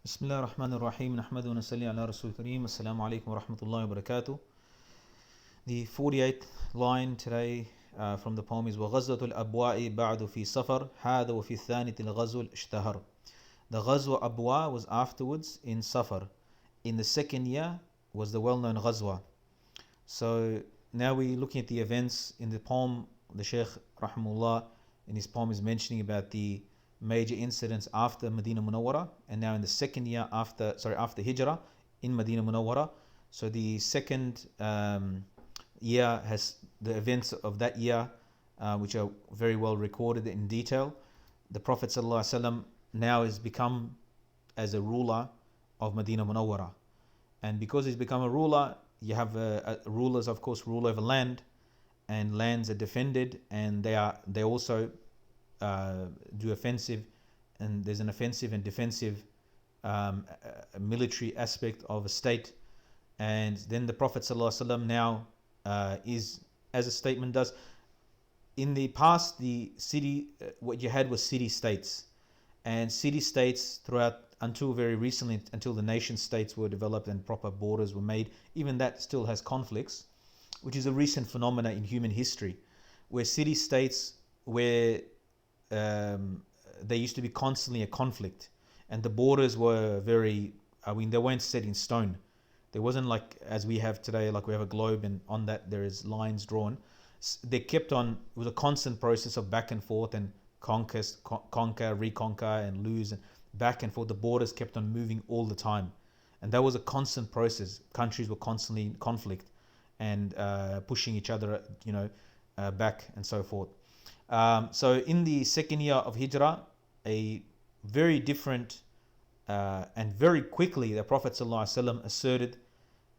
بسم الله الرحمن الرحيم نحمده ونصلي على رسول الكريم السلام عليكم ورحمة الله وبركاته. The 48th line today from the poem is وغزوة الأبواء بعد في سفر هذا وفي الثانية الغزو اشتهر. The Ghazwa Abwa was afterwards in Safar. In the second year was the well-known Ghazwa. So now we're looking at the events in the poem. The Shaykh Rahimullah in his poem is mentioning about the major incidents after Medina Munawwara, and now in the second year after Hijrah in Medina Munawwara. So the second year has the events of that year, which are very well recorded in detail. The Prophet ﷺ now has become as a ruler of Medina Munawwara, and because he's become a ruler, you have rulers, of course, rule over land, and lands are defended, and they also do offensive, and there's an offensive and defensive military aspect of a state. And then the Prophet ﷺ now is, as a statement does, in the past the city, what you had was city-states, and city-states throughout until very recently, until the nation-states were developed and proper borders were made, even that still has conflicts, which is a recent phenomena in human history, where city-states, where there used to be constantly a conflict, and the borders were they weren't set in stone. There wasn't like as we have today, like we have a globe and on that there is lines drawn. They kept on, it was a constant process of back and forth and conquer, reconquer and lose, and back and forth. The borders kept on moving all the time, and that was a constant process. Countries were constantly in conflict and pushing each other, back and so forth. So in the second year of Hijrah, a very different and very quickly the Prophet ﷺ asserted,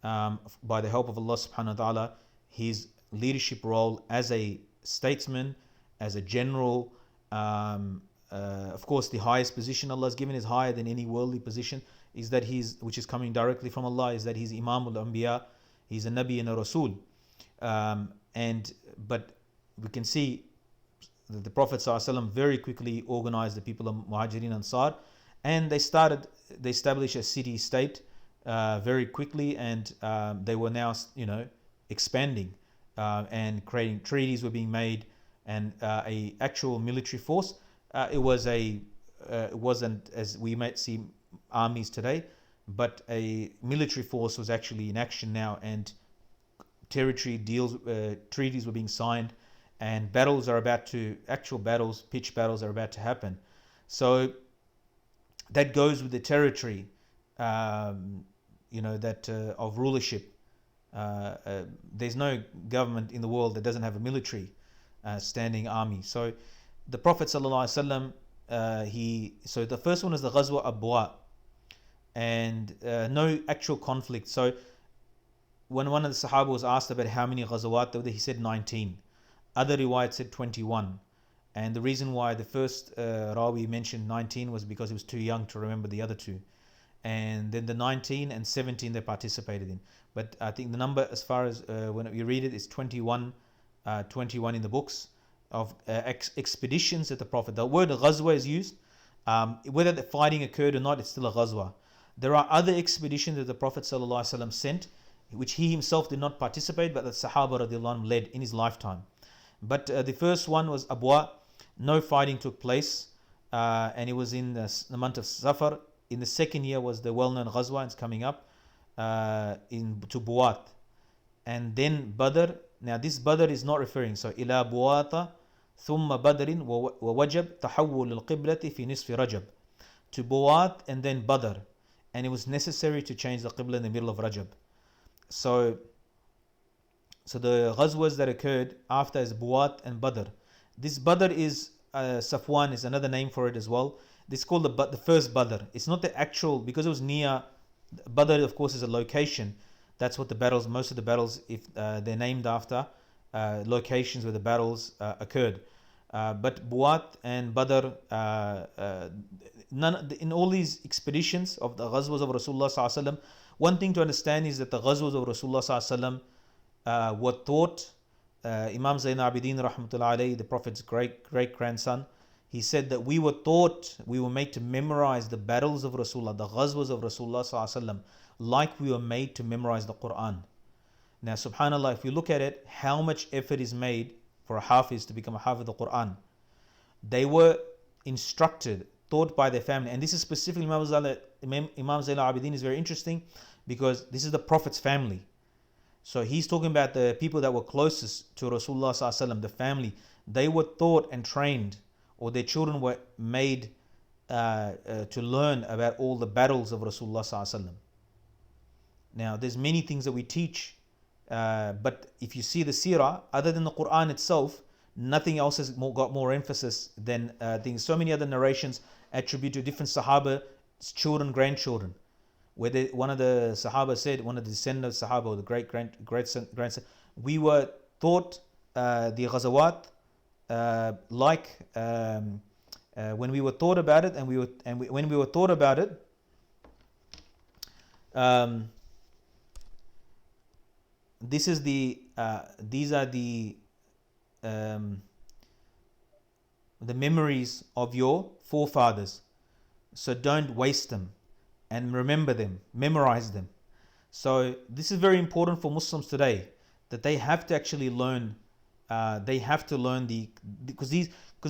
by the help of Allah subhanahu wa ta'ala, his leadership role as a statesman, as a general. Of course, the highest position Allah has given is higher than any worldly position, is that which is coming directly from Allah, is that he's Imam al-Anbiya, he's a Nabi and a Rasul. But we can see that the Prophet ﷺ very quickly organized the people of Muhajirin Ansar, and they established a city-state very quickly, and they were now expanding and creating treaties were being made, and a actual military force. It wasn't as we might see armies today, but a military force was actually in action now, and treaties were being signed, and pitched battles are about to happen. So that goes with the territory, of rulership. There's no government in the world that doesn't have a military standing army. So the Prophet ﷺ, so the first one is the Ghazwa Abwa, and no actual conflict. So when one of the Sahaba was asked about how many Ghazawat there were, he said 19. Other riwayat said 21. And the reason why the first Rawi mentioned 19 was because he was too young to remember the other two. And then the 19 and 17 they participated in. But I think the number, as far as when you read it, is 21 in the books of expeditions that the Prophet. The word Ghazwa is used. Whether the fighting occurred or not, it's still a Ghazwa. There are other expeditions that the Prophet ﷺ sent, which he himself did not participate, but the Sahaba radiallahu anhu led in his lifetime. But the first one was Abwa. No fighting took place, and it was in the month of Safar. In the second year was the well-known Ghazwa, it's coming up, to Buwat. And then Badr. Now this Badr is not referring, so إلى بواطة ثم بدر ووجب تحول القبلة في نصف رجب. To Buwat and then Badr. And it was necessary to change the Qibla in the middle of Rajab. So the Ghazwas that occurred after is Buwat and Badr. This Badr is Safwan is another name for it as well. This is called the first Badr. It's not the actual, because it was near. Badr, of course, is a location. That's what most of the battles, if they're named after locations where the battles occurred. But Buwat and Badr, in all these expeditions of the Ghazwas of Rasulullah SAW, one thing to understand is that the Ghazwas of Rasulullah SAW were taught. Imam Zayn Abidin rahmatullahi alayhi, the Prophet's great grandson, he said that we were made to memorize the battles of Rasulullah, the ghazwas of Rasulullah SAW, like we were made to memorize the Quran. Now, subhanAllah, if you look at it, how much effort is made for a hafiz to become a hafiz of the Quran. They were instructed, taught by their family. And this is specifically Imam Zayn al-Abidin is very interesting because this is the Prophet's family. So he's talking about the people that were closest to Rasulullah SAW, the family. They were taught and trained, or their children were made to learn about all the battles of Rasulullah SAW. Now, there's many things that we teach, but if you see the seerah, other than the Quran itself, nothing else has got more emphasis than things. So many other narrations attribute to different Sahaba, children, grandchildren. Where one of the Sahaba said, one of the descendants of Sahaba, or the great grandson, we were taught the Ghazawat when we were taught about it, when we were taught about it, these are the memories of your forefathers. So don't waste them, and remember them, memorize them. So this is very important for Muslims today, that they have to actually learn. Because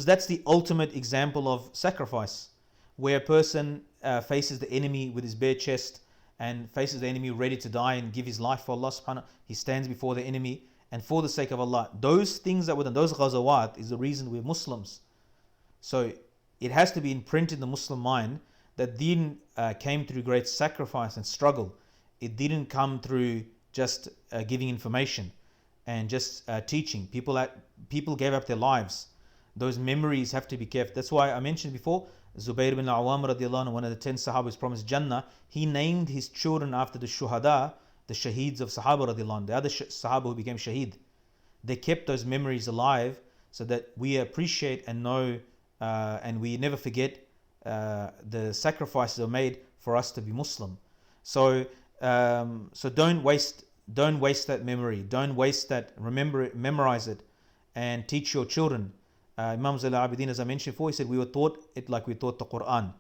that's the ultimate example of sacrifice, where a person faces the enemy with his bare chest and faces the enemy ready to die and give his life for Allah subhanahu. He stands before the enemy and for the sake of Allah. Those things that were done, those ghazawat, is the reason we're Muslims. So it has to be imprinted in the Muslim mind that deen came through great sacrifice and struggle. It didn't come through just giving information and just teaching. People gave up their lives. Those memories have to be kept. That's why I mentioned before, Zubayr bin al-Awwam radiallahu anhu, one of the 10 Sahabas promised Jannah, he named his children after the shuhada, the shaheeds of Sahaba radiallahu anhu, the other Sahaba who became shaheed. They kept those memories alive so that we appreciate and know and we never forget the sacrifices that were made for us to be Muslim. So don't waste that memory. Don't waste that. Remember it, memorize it, and teach your children. Imam Zayn al-Abidin, as I mentioned before, he said we were taught it like we taught the Quran.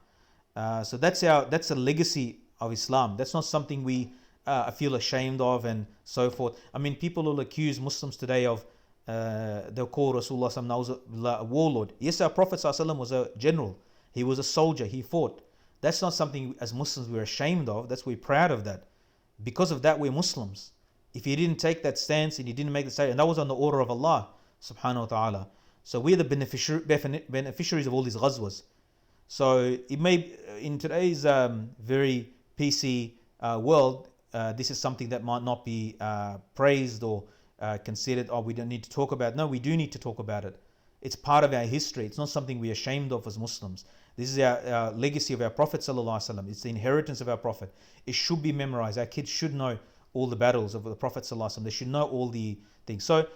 So that's a legacy of Islam. That's not something we feel ashamed of and so forth. I mean, people will accuse Muslims today of they'll call Rasulullah SAW a warlord. Yes, our Prophet SAW was a general. He was a soldier. He fought. That's not something as Muslims we're ashamed of. We're proud of that. Because of that, we're Muslims. If he didn't take that stance and he didn't make the statement, and that was on the order of Allah subhanahu wa ta'ala. So we're the beneficiaries of all these ghazwas. So it may, in today's very PC world, this is something that might not be praised or considered, oh, we don't need to talk about it. No, we do need to talk about it. It's part of our history. It's not something we're ashamed of as Muslims. This is our legacy of our Prophet ﷺ. It's the inheritance of our Prophet. It should be memorized. Our kids should know all the battles of the Prophet ﷺ. They should know all the things. So,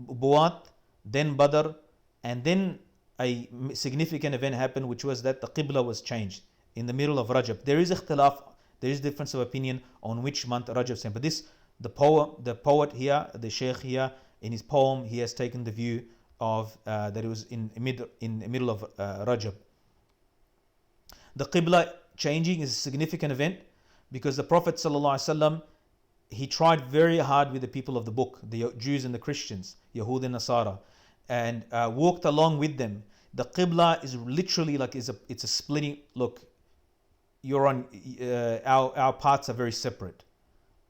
Bu'at, then Badr, and then a significant event happened, which was that the Qibla was changed in the middle of Rajab. There is ikhtilaf, there is difference of opinion on which month Rajab is. But the poet here, the Sheikh here, in his poem, he has taken the view of that it was in the middle of Rajab. The Qibla changing is a significant event because the Prophet ﷺ, he tried very hard with the people of the book, the Jews and the Christians, Yahud and Nasara, and walked along with them. The Qibla is literally like it's a splitting. Look, you're on our paths are very separate,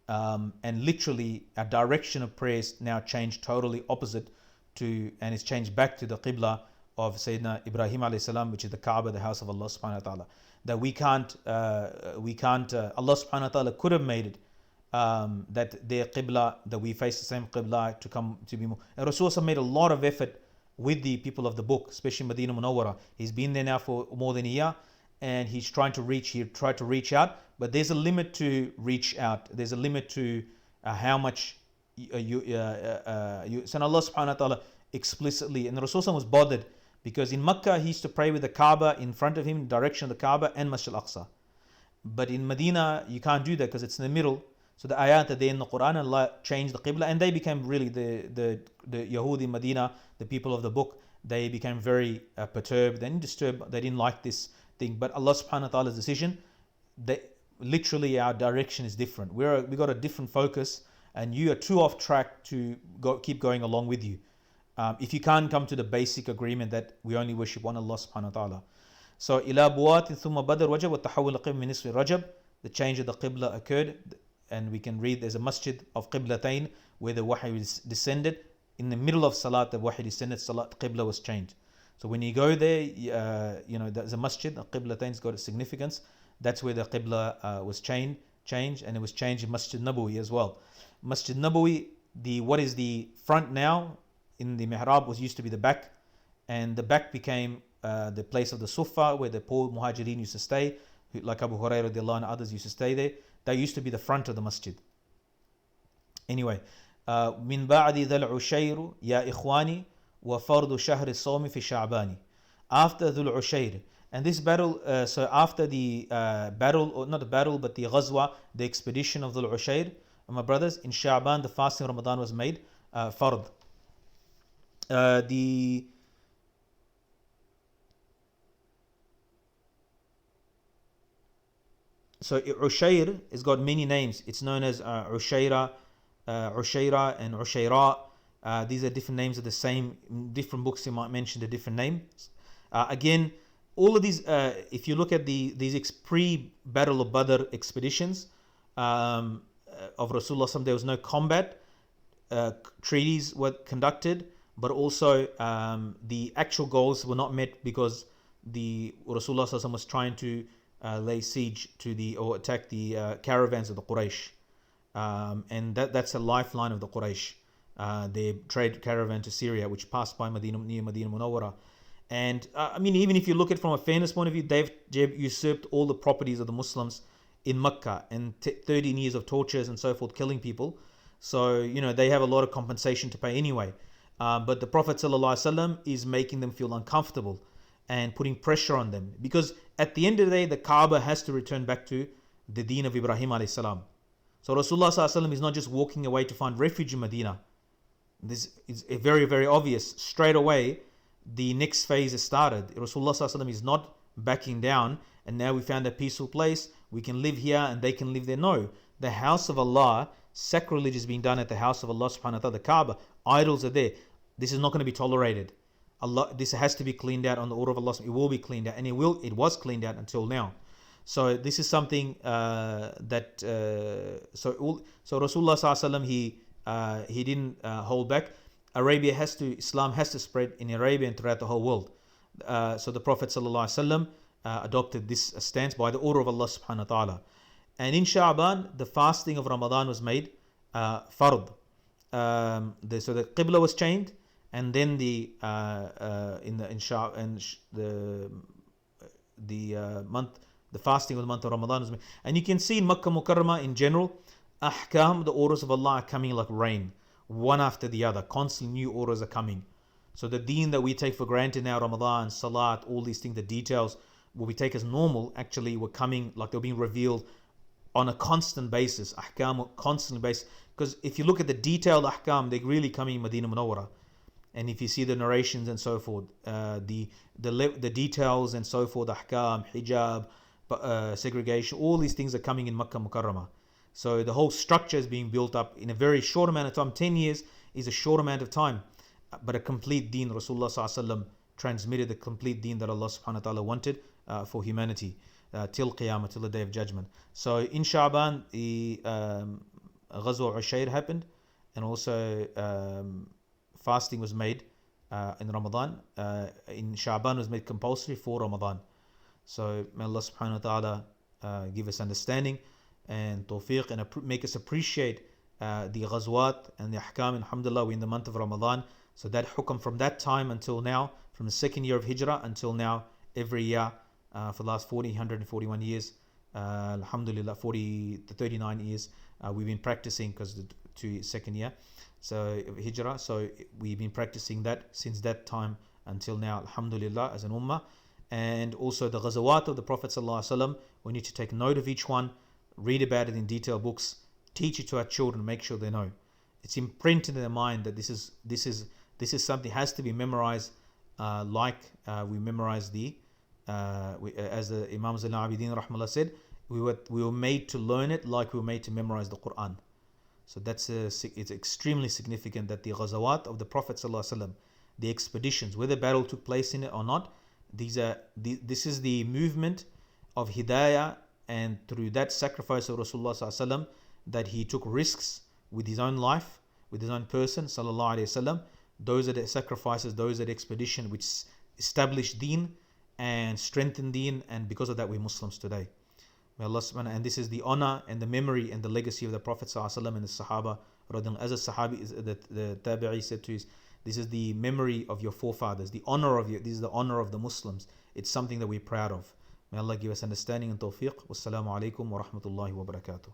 and literally our direction of prayers now changed totally opposite to, and it's changed back to the Qibla of Sayyidina Ibrahim alayhi salam, which is the Kaaba, the house of Allah subhanahu wa ta'ala. That we can't. Allah subhanahu wa ta'ala could have made it that their Qibla, that we face the same Qibla to come to be more. And Rasulullah made a lot of effort with the people of the book, especially Medina Munawwara. He's been there now for more than a year, and he tried to reach out, but there's a limit to reach out. There's a limit to how much so Allah subhanahu wa ta'ala explicitly, and the Rasulullah was bothered because in Makkah he used to pray with the Kaaba in front of him, in direction of the Kaaba and Masjid al-Aqsa. But in Medina you can't do that because it's in the middle. So the ayat that they in the Quran, Allah changed the Qibla, and they became really the Yahudi in Medina, the people of the book, they became very perturbed and disturbed. They didn't like this thing. But Allah subhanahu wa ta'ala's decision, literally our direction is different. We got a different focus, and you are too off track to keep going along with you. If you can't come to the basic agreement that we only worship one Allah subhanahu wa ta'ala. So إلى بوات ثم بدر وجب وتحول القبلة من نصف رجب. The change of the qibla occurred, and we can read there's a masjid of qiblatain where the wahy was descended. In the middle of salat, the wahy descended, salat qibla was changed. So when you go there, there's a masjid, a qiblatain's got a significance. That's where the qibla was changed, and it was changed in Masjid Nabawi as well. Masjid Nabawi, what is the front now in the mihrab used to be the back, and the back became the place of the sufa where the poor muhajirin used to stay, like Abu Hurairah radiallahu and others used to stay there. That used to be the front of the masjid. Anyway, من بعد ذا العشير يا إخواني وفرض شهر الصوم في شعبان. After Dhul Ushayr, and this battle, so after the battle, or not the battle, but the ghazwa, the expedition of Dhul Ushayr, my brothers, in Sha'ban, the fasting of Ramadan was made fard. So Ushayr has got many names. It's known as Ushayra, and Ushayra. These are different names of the same. Different books you might mention the different names. Again, all of these, if you look at these pre-Battle of Badr expeditions of Rasulullah SAW, there was no combat. Treaties were conducted, but also the actual goals were not met because the Rasulullah SAW was trying to lay siege to or attack the caravans of the Quraysh, and that's a lifeline of the Quraysh, their trade caravan to Syria, which passed by near Medina Munawwara. And I mean, even if you look at it from a fairness point of view, they've usurped all the properties of the Muslims in Mecca, and 13 years of tortures and so forth, killing people. So they have a lot of compensation to pay anyway. But the Prophet ﷺ is making them feel uncomfortable and putting pressure on them, because at the end of the day, the Kaaba has to return back to the deen of Ibrahim alayhi salam. So Rasulullah SAW is not just walking away to find refuge in Medina. This is very, very obvious. Straight away, the next phase has started. Rasulullah SAW is not backing down, and now we found a peaceful place. We can live here and they can live there. No, the house of Allah, sacrilege is being done at the house of Allah subhanahu wa ta'ala, the Kaaba. Idols are there. This is not going to be tolerated. This has to be cleaned out on the order of Allah. It will be cleaned out, and it was cleaned out until now. So this is something that so Rasulullah SAW, he didn't hold back. Islam has to spread in Arabia and throughout the whole world. So the Prophet ﷺ adopted this stance by the order of Allah subhanahu wa ta'ala. And in Sha'ban, the fasting of Ramadan was made fard. So the Qibla was changed, and then the fasting of the month of Ramadan was made. And you can see in Makkah Mukarramah in general, ahkam, the orders of Allah are coming like rain, one after the other. Constantly new orders are coming. So the deen that we take for granted now, Ramadan, Salat, all these things, the details, what we take as normal, actually were coming like they were being revealed on a constant basis. Ahkam, constantly basis. Because if you look at the detailed ahkam, they're really coming in Medina Munawwara. And if you see the narrations and so forth, the details and so forth, ahkam, hijab, segregation, all these things are coming in Makkah Mukarramah. So the whole structure is being built up in a very short amount of time. 10 years is a short amount of time, but a complete deen. Rasulullah SAW transmitted the complete deen that Allah subhanahu wa ta'ala wanted for humanity till Qiyamah, till the Day of Judgment. So in Sha'ban, the Ghazwa Ushayr happened, and also fasting was made in Ramadan. In Sha'ban was made compulsory for Ramadan. So may Allah subhanahu wa ta'ala give us understanding and tawfiq, and make us appreciate the ghazwat and the ahkam. Alhamdulillah, we're in the month of Ramadan. So that hukam from that time until now, from the second year of Hijrah until now, every year for the last 141 years, Alhamdulillah, 39 years, we've been practicing, because the second year, so Hijrah. So we've been practicing that since that time until now, Alhamdulillah, as an ummah. And also the ghazawat of the Prophet ﷺ, we need to take note of each one, read about it in detail books, teach it to our children, make sure they know. It's imprinted in their mind that this is something has to be memorized we memorized as the Imam Zain al-Abidin rahmallah said, we were made to learn it like we were made to memorize the Quran. So it's extremely significant that the ghazawat of the Prophet ﷺ, the expeditions, whether battle took place in it or not, this is the movement of hidayah, and through that sacrifice of Rasulullah SAW, that he took risks with his own life, with his own person, sallallahu alaihi wasallam. Those are the sacrifices, those are the expedition which established deen and strengthened deen, and because of that we're Muslims today. May Allah subhanahu, and this is the honor and the memory and the legacy of the Prophet sallallahu alaihi wasallam and the Sahaba. As a Sahabi, the Tabi'i said to us, this is the memory of your forefathers, the honor of you. This is the honor of the Muslims. It's something that we're proud of. May Allah give us understanding and tawfiq. Wassalamu alaikum wa rahmatullahi wa barakatuh.